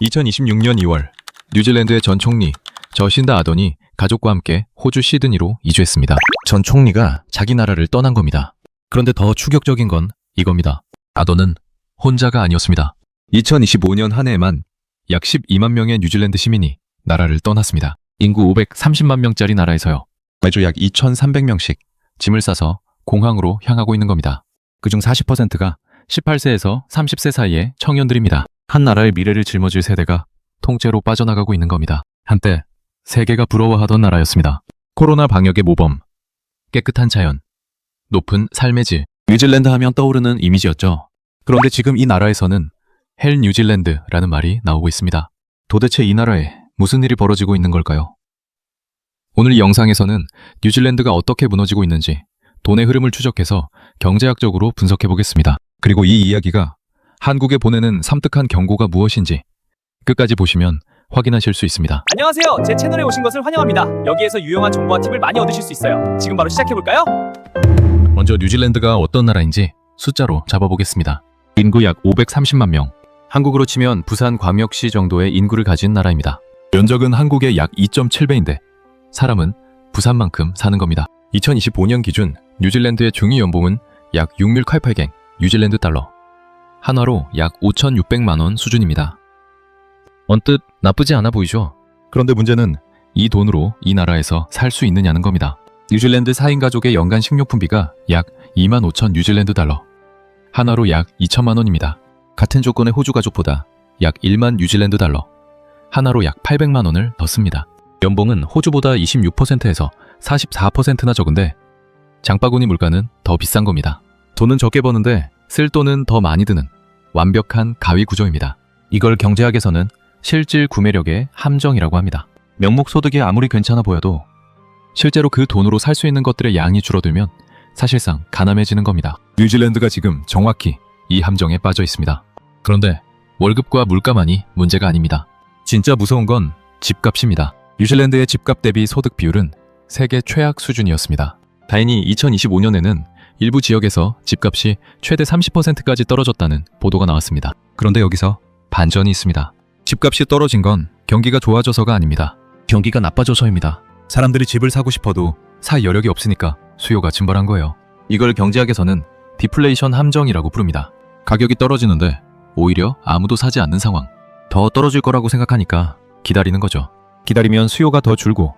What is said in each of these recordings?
2026년 2월 뉴질랜드의 전 총리 저신다 아던이 가족과 함께 호주 시드니로 이주했습니다. 전 총리가 자기 나라를 떠난 겁니다. 그런데 더 충격적인 건 이겁니다. 아던은 혼자가 아니었습니다. 2025년 한 해에만 약 12만 명의 뉴질랜드 시민이 나라를 떠났습니다. 인구 530만 명짜리 나라에서요. 매주 약 2,300명씩 짐을 싸서 공항으로 향하고 있는 겁니다. 그중 40%가 18세에서 30세 사이의 청년들입니다. 한 나라의 미래를 짊어질 세대가 통째로 빠져나가고 있는 겁니다. 한때 세계가 부러워하던 나라였습니다. 코로나 방역의 모범, 깨끗한 자연, 높은 삶의 질, 뉴질랜드 하면 떠오르는 이미지였죠. 그런데 지금 이 나라에서는 헬 뉴질랜드라는 말이 나오고 있습니다. 도대체 이 나라에 무슨 일이 벌어지고 있는 걸까요? 오늘 이 영상에서는 뉴질랜드가 어떻게 무너지고 있는지 돈의 흐름을 추적해서 경제학적으로 분석해 보겠습니다. 그리고 이 이야기가 한국에 보내는 섬뜩한 경고가 무엇인지 끝까지 보시면 확인하실 수 있습니다. 안녕하세요. 제 채널에 오신 것을 환영합니다. 여기에서 유용한 정보와 팁을 많이 얻으실 수 있어요. 지금 바로 시작해볼까요? 먼저 뉴질랜드가 어떤 나라인지 숫자로 잡아보겠습니다. 인구 약 530만 명, 한국으로 치면 부산광역시 정도의 인구를 가진 나라입니다. 면적은 한국의 약 2.7배인데 사람은 부산만큼 사는 겁니다. 2025년 기준 뉴질랜드의 중위 연봉은 약 6밀88갱 뉴질랜드 달러, 한화로 약 5,600만 원 수준입니다. 언뜻 나쁘지 않아 보이죠? 그런데 문제는 이 돈으로 이 나라에서 살 수 있느냐는 겁니다. 뉴질랜드 4인 가족의 연간 식료품비가 약 2만 5천 뉴질랜드 달러, 한화로 약 2천만 원입니다. 같은 조건의 호주 가족보다 약 1만 뉴질랜드 달러, 한화로 약 800만 원을 더 씁니다. 연봉은 호주보다 26%에서 44%나 적은데 장바구니 물가는 더 비싼 겁니다. 돈은 적게 버는데 쓸 돈은 더 많이 드는 완벽한 가위 구조입니다. 이걸 경제학에서는 실질 구매력의 함정이라고 합니다. 명목 소득이 아무리 괜찮아 보여도 실제로 그 돈으로 살 수 있는 것들의 양이 줄어들면 사실상 가난해지는 겁니다. 뉴질랜드가 지금 정확히 이 함정에 빠져 있습니다. 그런데 월급과 물가만이 문제가 아닙니다. 진짜 무서운 건 집값입니다. 뉴질랜드의 집값 대비 소득 비율은 세계 최악 수준이었습니다. 다행히 2025년에는 일부 지역에서 집값이 최대 30%까지 떨어졌다는 보도가 나왔습니다. 그런데 여기서 반전이 있습니다. 집값이 떨어진 건 경기가 좋아져서가 아닙니다. 경기가 나빠져서입니다. 사람들이 집을 사고 싶어도 살 여력이 없으니까 수요가 증발한 거예요. 이걸 경제학에서는 디플레이션 함정이라고 부릅니다. 가격이 떨어지는데 오히려 아무도 사지 않는 상황. 더 떨어질 거라고 생각하니까 기다리는 거죠. 기다리면 수요가 더 줄고,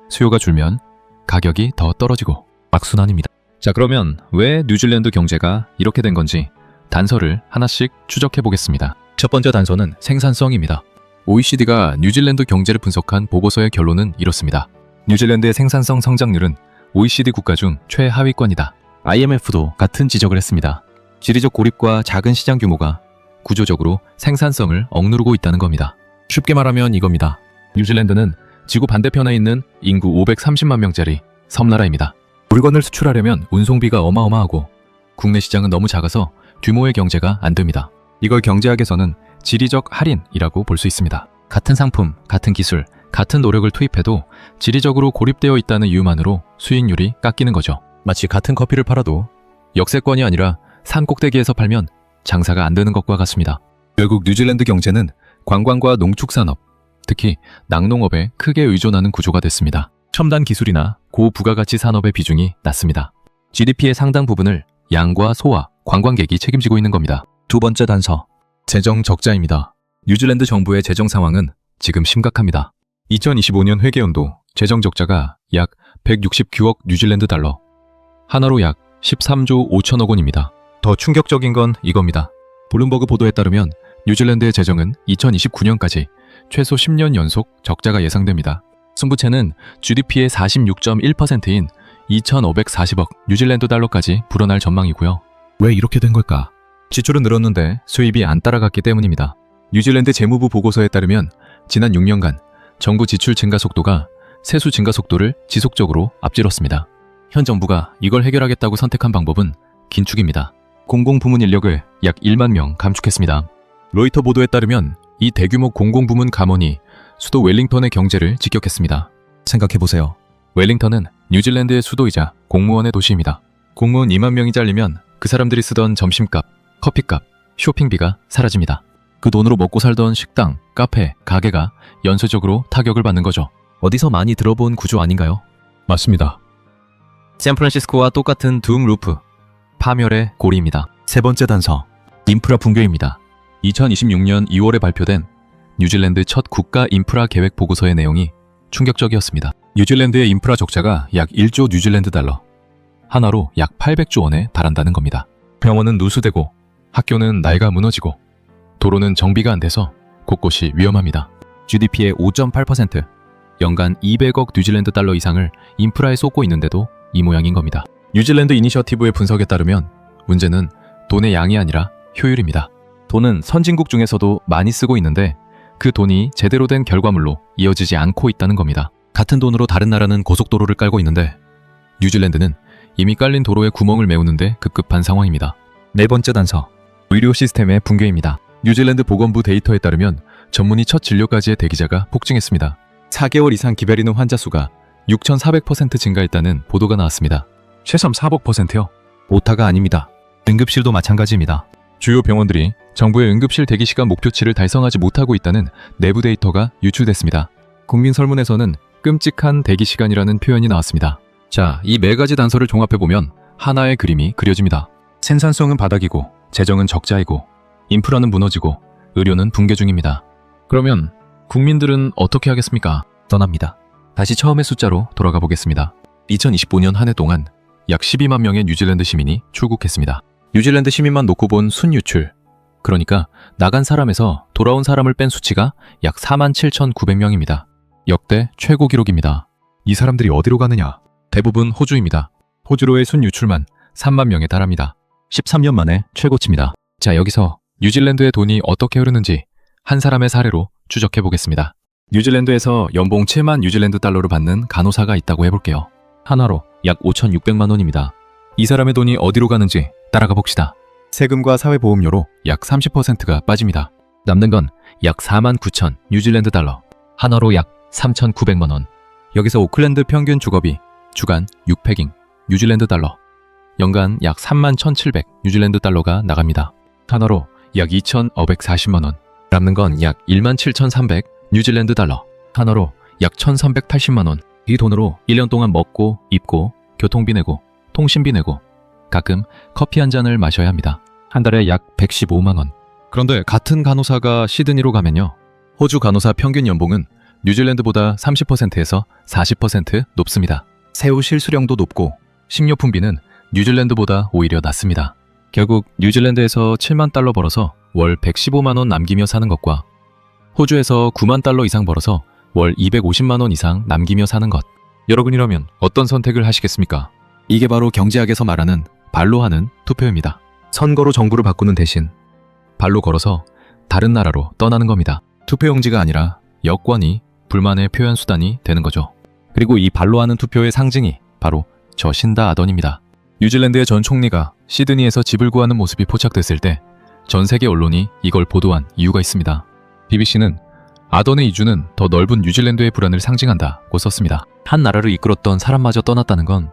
수요가 줄면 가격이 더 떨어지고, 악순환입니다. 자, 그러면 왜 뉴질랜드 경제가 이렇게 된 건지 단서를 하나씩 추적해 보겠습니다. 첫 번째 단서는 생산성입니다. OECD가 뉴질랜드 경제를 분석한 보고서의 결론은 이렇습니다. 뉴질랜드의 생산성 성장률은 OECD 국가 중 최하위권이다. IMF도 같은 지적을 했습니다. 지리적 고립과 작은 시장 규모가 구조적으로 생산성을 억누르고 있다는 겁니다. 쉽게 말하면 이겁니다. 뉴질랜드는 지구 반대편에 있는 인구 530만 명짜리 섬나라입니다. 물건을 수출하려면 운송비가 어마어마하고 국내 시장은 너무 작아서 규모의 경제가 안 됩니다. 이걸 경제학에서는 지리적 할인이라고 볼 수 있습니다. 같은 상품, 같은 기술, 같은 노력을 투입해도 지리적으로 고립되어 있다는 이유만으로 수익률이 깎이는 거죠. 마치 같은 커피를 팔아도 역세권이 아니라 산 꼭대기에서 팔면 장사가 안 되는 것과 같습니다. 결국 뉴질랜드 경제는 관광과 농축산업, 특히 낙농업에 크게 의존하는 구조가 됐습니다. 첨단 기술이나 고부가가치 산업의 비중이 낮습니다. GDP의 상당 부분을 양과 소와 관광객이 책임지고 있는 겁니다. 두 번째 단서, 재정 적자입니다. 뉴질랜드 정부의 재정 상황은 지금 심각합니다. 2025년 회계연도 재정 적자가 약 169억 뉴질랜드 달러, 한화로 약 13조 5천억 원입니다. 더 충격적인 건 이겁니다. 블룸버그 보도에 따르면 뉴질랜드의 재정은 2029년까지 최소 10년 연속 적자가 예상됩니다. 승부채는 GDP의 46.1%인 2,540억 뉴질랜드 달러까지 불어날 전망이고요. 왜 이렇게 된 걸까? 지출은 늘었는데 수입이 안 따라갔기 때문입니다. 뉴질랜드 재무부 보고서에 따르면 지난 6년간 정부 지출 증가 속도가 세수 증가 속도를 지속적으로 앞질렀습니다. 현 정부가 이걸 해결하겠다고 선택한 방법은 긴축입니다. 공공부문 인력을 약 1만 명 감축했습니다. 로이터 보도에 따르면 이 대규모 공공부문 감원이 수도 웰링턴의 경제를 직격했습니다. 생각해보세요. 웰링턴은 뉴질랜드의 수도이자 공무원의 도시입니다. 공무원 2만 명이 잘리면 그 사람들이 쓰던 점심값, 커피값, 쇼핑비가 사라집니다. 그 돈으로 먹고 살던 식당, 카페, 가게가 연쇄적으로 타격을 받는 거죠. 어디서 많이 들어본 구조 아닌가요? 맞습니다. 샌프란시스코와 똑같은 둠 루프, 파멸의 고리입니다. 세 번째 단서, 인프라 붕괴입니다. 2026년 2월에 발표된 뉴질랜드 첫 국가 인프라 계획 보고서의 내용이 충격적이었습니다. 뉴질랜드의 인프라 적자가 약 1조 뉴질랜드 달러, 하나로 약 800조 원에 달한다는 겁니다. 병원은 누수되고 학교는 낡아 무너지고 도로는 정비가 안 돼서 곳곳이 위험합니다. GDP의 5.8%, 연간 200억 뉴질랜드 달러 이상을 인프라에 쏟고 있는데도 이 모양인 겁니다. 뉴질랜드 이니셔티브의 분석에 따르면 문제는 돈의 양이 아니라 효율입니다. 돈은 선진국 중에서도 많이 쓰고 있는데 그 돈이 제대로 된 결과물로 이어지지 않고 있다는 겁니다. 같은 돈으로 다른 나라는 고속도로를 깔고 있는데 뉴질랜드는 이미 깔린 도로에 구멍을 메우는데 급급한 상황입니다. 네 번째 단서, 의료 시스템의 붕괴입니다. 뉴질랜드 보건부 데이터에 따르면 전문의 첫 진료까지의 대기자가 폭증했습니다. 4개월 이상 기다리는 환자 수가 6,400% 증가했다는 보도가 나왔습니다. 최소 400%요? 오타가 아닙니다. 응급실도 마찬가지입니다. 주요 병원들이 정부의 응급실 대기시간 목표치를 달성하지 못하고 있다는 내부 데이터가 유출됐습니다. 국민 설문에서는 끔찍한 대기시간이라는 표현이 나왔습니다. 자, 이 네 가지 단서를 종합해보면 하나의 그림이 그려집니다. 생산성은 바닥이고 재정은 적자이고 인프라는 무너지고 의료는 붕괴 중입니다. 그러면 국민들은 어떻게 하겠습니까? 떠납니다. 다시 처음의 숫자로 돌아가 보겠습니다. 2025년 한 해 동안 약 12만 명의 뉴질랜드 시민이 출국했습니다. 뉴질랜드 시민만 놓고 본 순유출, 그러니까 나간 사람에서 돌아온 사람을 뺀 수치가 약 47,900명입니다. 역대 최고 기록입니다. 이 사람들이 어디로 가느냐? 대부분 호주입니다. 호주로의 순유출만 3만 명에 달합니다. 13년 만에 최고치입니다. 자, 여기서 뉴질랜드의 돈이 어떻게 흐르는지 한 사람의 사례로 추적해 보겠습니다. 뉴질랜드에서 연봉 7만 뉴질랜드 달러를 받는 간호사가 있다고 해볼게요. 하나로 약 5,600만 원입니다. 이 사람의 돈이 어디로 가는지 따라가 봅시다. 세금과 사회보험료로 약 30%가 빠집니다. 남는 건 약 4만 9천 뉴질랜드 달러, 하나로 약 3,900만 원. 여기서 오클랜드 평균 주거비 주간 6패깅 뉴질랜드 달러, 연간 약 3만 1,700 뉴질랜드 달러가 나갑니다. 하나로 약 2,540만 원. 남는 건 약 1만 7,300 뉴질랜드 달러, 하나로 약 1,380만 원. 이 돈으로 1년 동안 먹고 입고 교통비 내고 통신비 내고 가끔 커피 한 잔을 마셔야 합니다. 한 달에 약 115만 원. 그런데 같은 간호사가 시드니로 가면요, 호주 간호사 평균 연봉은 뉴질랜드보다 30%에서 40% 높습니다. 세후 실수령도 높고 식료품비는 뉴질랜드보다 오히려 낮습니다. 결국 뉴질랜드에서 7만 달러 벌어서 월 115만 원 남기며 사는 것과 호주에서 9만 달러 이상 벌어서 월 250만 원 이상 남기며 사는 것. 여러분이라면 어떤 선택을 하시겠습니까? 이게 바로 경제학에서 말하는 발로 하는 투표입니다. 선거로 정부를 바꾸는 대신 발로 걸어서 다른 나라로 떠나는 겁니다. 투표용지가 아니라 여권이 불만의 표현 수단이 되는 거죠. 그리고 이 발로 하는 투표의 상징이 바로 저 신다 아던입니다. 뉴질랜드의 전 총리가 시드니에서 집을 구하는 모습이 포착됐을 때 전 세계 언론이 이걸 보도한 이유가 있습니다. BBC는 아던의 이주는 더 넓은 뉴질랜드의 불안을 상징한다고 썼습니다. 한 나라를 이끌었던 사람마저 떠났다는 건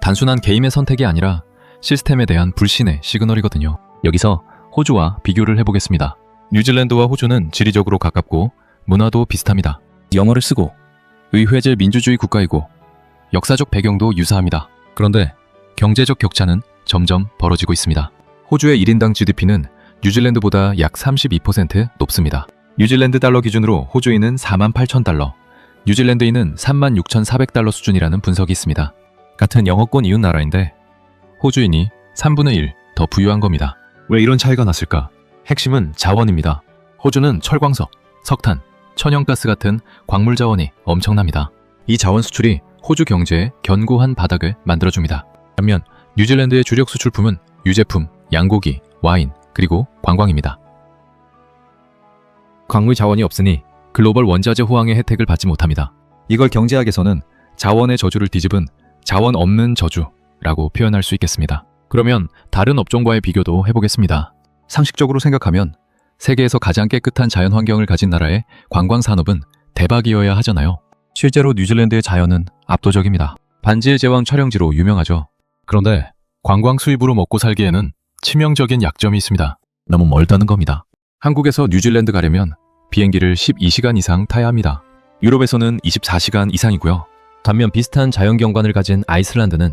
단순한 개인의 선택이 아니라 시스템에 대한 불신의 시그널이거든요. 여기서 호주와 비교를 해보겠습니다. 뉴질랜드와 호주는 지리적으로 가깝고 문화도 비슷합니다. 영어를 쓰고 의회제 민주주의 국가이고 역사적 배경도 유사합니다. 그런데 경제적 격차는 점점 벌어지고 있습니다. 호주의 1인당 GDP는 뉴질랜드보다 약 32% 높습니다. 뉴질랜드 달러 기준으로 호주인은 4만 8천 달러, 뉴질랜드인은 3만 6,400달러 수준이라는 분석이 있습니다. 같은 영어권 이웃 나라인데 호주인이 3분의 1 더 부유한 겁니다. 왜 이런 차이가 났을까? 핵심은 자원입니다. 호주는 철광석, 석탄, 천연가스 같은 광물 자원이 엄청납니다. 이 자원 수출이 호주 경제에 견고한 바닥을 만들어줍니다. 반면 뉴질랜드의 주력 수출품은 유제품, 양고기, 와인, 그리고 관광입니다. 광물 자원이 없으니 글로벌 원자재 호황의 혜택을 받지 못합니다. 이걸 경제학에서는 자원의 저주를 뒤집은 자원 없는 저주라고 표현할 수 있겠습니다. 그러면 다른 업종과의 비교도 해보겠습니다. 상식적으로 생각하면 세계에서 가장 깨끗한 자연 환경을 가진 나라의 관광 산업은 대박이어야 하잖아요. 실제로 뉴질랜드의 자연은 압도적입니다. 반지의 제왕 촬영지로 유명하죠. 그런데 관광 수입으로 먹고 살기에는 치명적인 약점이 있습니다. 너무 멀다는 겁니다. 한국에서 뉴질랜드 가려면 비행기를 12시간 이상 타야 합니다. 유럽에서는 24시간 이상이고요. 반면 비슷한 자연경관을 가진 아이슬란드는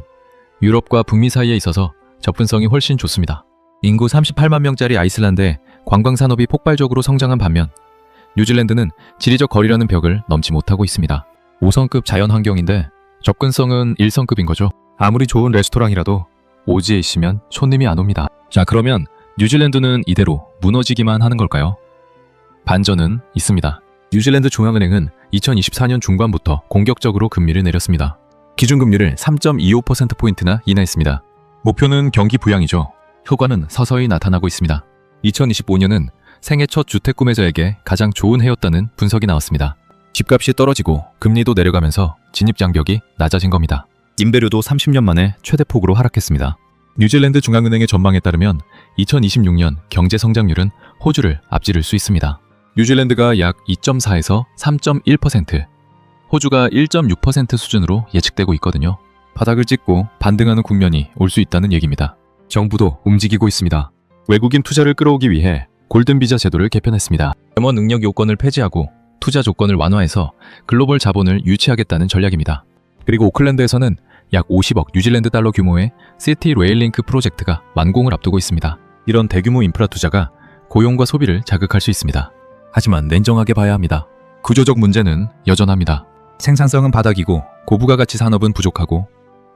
유럽과 북미 사이에 있어서 접근성이 훨씬 좋습니다. 인구 38만 명짜리 아이슬란드에 관광산업이 폭발적으로 성장한 반면 뉴질랜드는 지리적 거리라는 벽을 넘지 못하고 있습니다. 5성급 자연환경인데 접근성은 1성급인 거죠. 아무리 좋은 레스토랑이라도 오지에 있으면 손님이 안 옵니다. 자, 그러면 뉴질랜드는 이대로 무너지기만 하는 걸까요? 반전은 있습니다. 뉴질랜드 중앙은행은 2024년 중반부터 공격적으로 금리를 내렸습니다. 기준금리를 3.25%포인트나 인하했습니다. 목표는 경기 부양이죠. 효과는 서서히 나타나고 있습니다. 2025년은 생애 첫 주택 구매자에게 가장 좋은 해였다는 분석이 나왔습니다. 집값이 떨어지고 금리도 내려가면서 진입장벽이 낮아진 겁니다. 임대료도 30년 만에 최대폭으로 하락했습니다. 뉴질랜드 중앙은행의 전망에 따르면 2026년 경제 성장률은 호주를 앞지를 수 있습니다. 뉴질랜드가 약 2.4에서 3.1%, 호주가 1.6% 수준으로 예측되고 있거든요. 바닥을 찍고 반등하는 국면이 올 수 있다는 얘기입니다. 정부도 움직이고 있습니다. 외국인 투자를 끌어오기 위해 골든비자 제도를 개편했습니다. M1 능력 요건을 폐지하고 투자 조건을 완화해서 글로벌 자본을 유치하겠다는 전략입니다. 그리고 오클랜드에서는 약 50억 뉴질랜드 달러 규모의 시티 레일링크 프로젝트가 완공을 앞두고 있습니다. 이런 대규모 인프라 투자가 고용과 소비를 자극할 수 있습니다. 하지만 냉정하게 봐야 합니다. 구조적 문제는 여전합니다. 생산성은 바닥이고 고부가가치 산업은 부족하고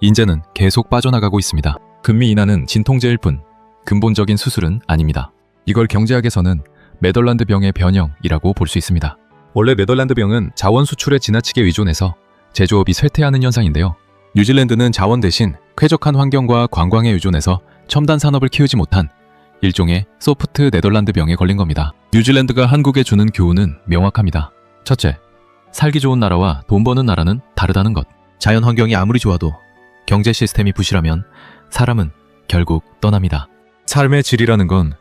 인재는 계속 빠져나가고 있습니다. 금리 인하는 진통제일 뿐 근본적인 수술은 아닙니다. 이걸 경제학에서는 네덜란드 병의 변형이라고 볼 수 있습니다. 원래 네덜란드 병은 자원 수출에 지나치게 의존해서 제조업이 쇠퇴하는 현상인데요. 뉴질랜드는 자원 대신 쾌적한 환경과 관광에 의존해서 첨단 산업을 키우지 못한 일종의 소프트 네덜란드 병에 걸린 겁니다. 뉴질랜드가 한국에 주는 교훈은 명확합니다. 첫째, 살기 좋은 나라와 돈 버는 나라는 다르다는 것. 자연 환경이 아무리 좋아도 경제 시스템이 부실하면 사람은 결국 떠납니다. 삶의 질이라는 건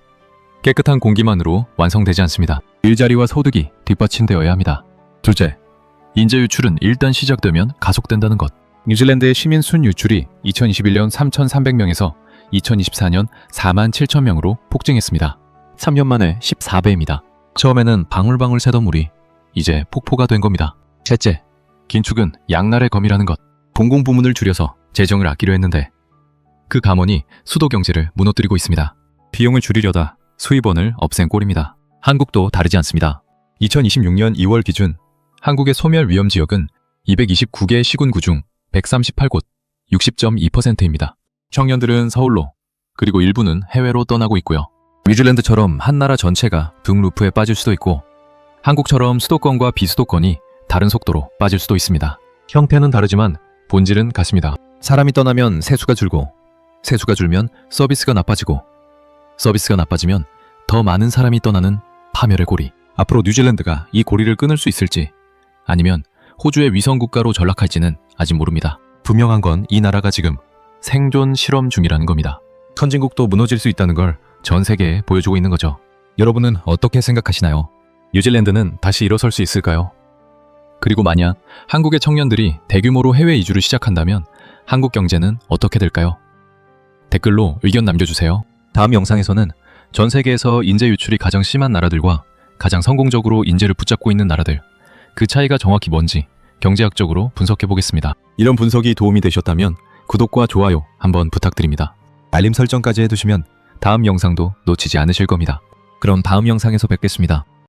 깨끗한 공기만으로 완성되지 않습니다. 일자리와 소득이 뒷받침되어야 합니다. 둘째, 인재 유출은 일단 시작되면 가속된다는 것. 뉴질랜드의 시민 순 유출이 2021년 3,300명에서 2024년 4만 7천 명으로 폭증했습니다. 3년 만에 14배입니다. 처음에는 방울방울 새던 물이 이제 폭포가 된 겁니다. 셋째, 긴축은 양날의 검이라는 것. 공공부문을 줄여서 재정을 아끼려 했는데 그 감원이 수도 경제를 무너뜨리고 있습니다. 비용을 줄이려다 수입원을 없앤 꼴입니다. 한국도 다르지 않습니다. 2026년 2월 기준 한국의 소멸 위험 지역은 229개 시군구 중 138곳, 60.2%입니다. 청년들은 서울로, 그리고 일부는 해외로 떠나고 있고요. 뉴질랜드처럼 한 나라 전체가 등 루프에 빠질 수도 있고 한국처럼 수도권과 비수도권이 다른 속도로 빠질 수도 있습니다. 형태는 다르지만 본질은 같습니다. 사람이 떠나면 세수가 줄고 세수가 줄면 서비스가 나빠지고 서비스가 나빠지면 더 많은 사람이 떠나는 파멸의 고리. 앞으로 뉴질랜드가 이 고리를 끊을 수 있을지 아니면 호주의 위성국가로 전락할지는 아직 모릅니다. 분명한 건 이 나라가 지금 생존 실험 중이라는 겁니다. 선진국도 무너질 수 있다는 걸 전 세계에 보여주고 있는 거죠. 여러분은 어떻게 생각하시나요? 뉴질랜드는 다시 일어설 수 있을까요? 그리고 만약 한국의 청년들이 대규모로 해외 이주를 시작한다면 한국 경제는 어떻게 될까요? 댓글로 의견 남겨주세요. 다음 영상에서는 전 세계에서 인재 유출이 가장 심한 나라들과 가장 성공적으로 인재를 붙잡고 있는 나라들, 그 차이가 정확히 뭔지 경제학적으로 분석해 보겠습니다. 이런 분석이 도움이 되셨다면 구독과 좋아요 한번 부탁드립니다. 알림 설정까지 해두시면 다음 영상도 놓치지 않으실 겁니다. 그럼 다음 영상에서 뵙겠습니다.